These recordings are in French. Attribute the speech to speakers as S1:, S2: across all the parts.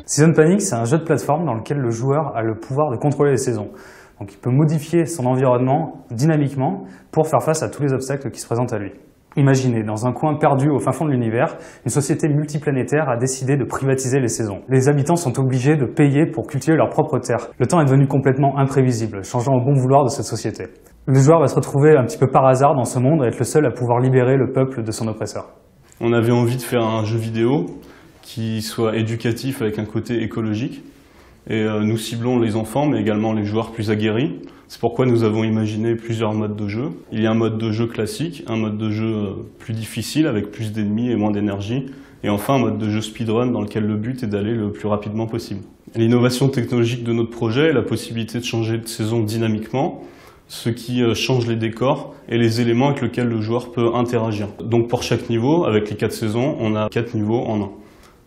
S1: Season Panic, c'est un jeu de plateforme dans lequel le joueur a le pouvoir de contrôler les saisons. Donc il peut modifier son environnement dynamiquement pour faire face à tous les obstacles qui se présentent à lui. Imaginez, dans un coin perdu au fin fond de l'univers, une société multiplanétaire a décidé de privatiser les saisons. Les habitants sont obligés de payer pour cultiver leur propre terre. Le temps est devenu complètement imprévisible, changeant au bon vouloir de cette société. Le joueur va se retrouver un petit peu par hasard dans ce monde et être le seul à pouvoir libérer le peuple de son oppresseur.
S2: On avait envie de faire un jeu vidéo qui soit éducatif avec un côté écologique. Et nous ciblons les enfants, mais également les joueurs plus aguerris. C'est pourquoi nous avons imaginé plusieurs modes de jeu. Il y a un mode de jeu classique, un mode de jeu plus difficile avec plus d'ennemis et moins d'énergie, et enfin un mode de jeu speedrun dans lequel le but est d'aller le plus rapidement possible. L'innovation technologique de notre projet est la possibilité de changer de saison dynamiquement, ce qui change les décors et les éléments avec lesquels le joueur peut interagir. Donc pour chaque niveau, avec les 4 saisons, on a 4 niveaux en un.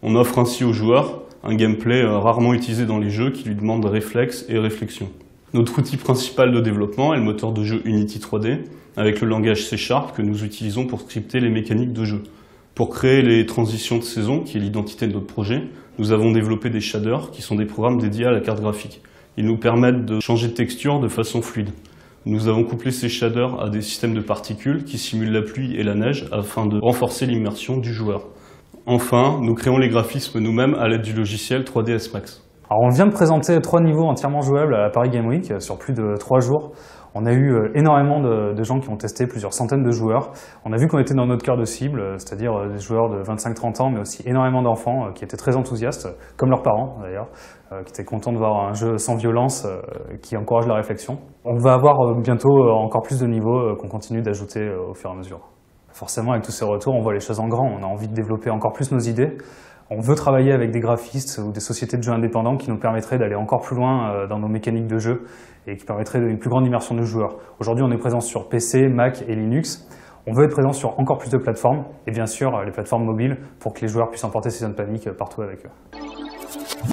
S2: On offre ainsi au joueur un gameplay rarement utilisé dans les jeux qui lui demande réflexe et réflexion. Notre outil principal de développement est le moteur de jeu Unity 3D, avec le langage C# que nous utilisons pour scripter les mécaniques de jeu. Pour créer les transitions de saison, qui est l'identité de notre projet, nous avons développé des shaders qui sont des programmes dédiés à la carte graphique. Ils nous permettent de changer de texture de façon fluide. Nous avons couplé ces shaders à des systèmes de particules qui simulent la pluie et la neige afin de renforcer l'immersion du joueur. Enfin, nous créons les graphismes nous-mêmes à l'aide du logiciel 3ds Max.
S1: Alors on vient de présenter 3 niveaux entièrement jouables à la Paris Game Week sur plus de 3 jours. On a eu énormément de gens qui ont testé, plusieurs centaines de joueurs. On a vu qu'on était dans notre cœur de cible, c'est-à-dire des joueurs de 25-30 ans, mais aussi énormément d'enfants qui étaient très enthousiastes, comme leurs parents d'ailleurs, qui étaient contents de voir un jeu sans violence qui encourage la réflexion. On va avoir bientôt encore plus de niveaux qu'on continue d'ajouter au fur et à mesure. Forcément, avec tous ces retours, on voit les choses en grand. On a envie de développer encore plus nos idées. On veut travailler avec des graphistes ou des sociétés de jeux indépendants qui nous permettraient d'aller encore plus loin dans nos mécaniques de jeu et qui permettraient une plus grande immersion de joueurs. Aujourd'hui, on est présent sur PC, Mac et Linux. On veut être présent sur encore plus de plateformes et bien sûr les plateformes mobiles pour que les joueurs puissent emporter Season Panic partout avec eux.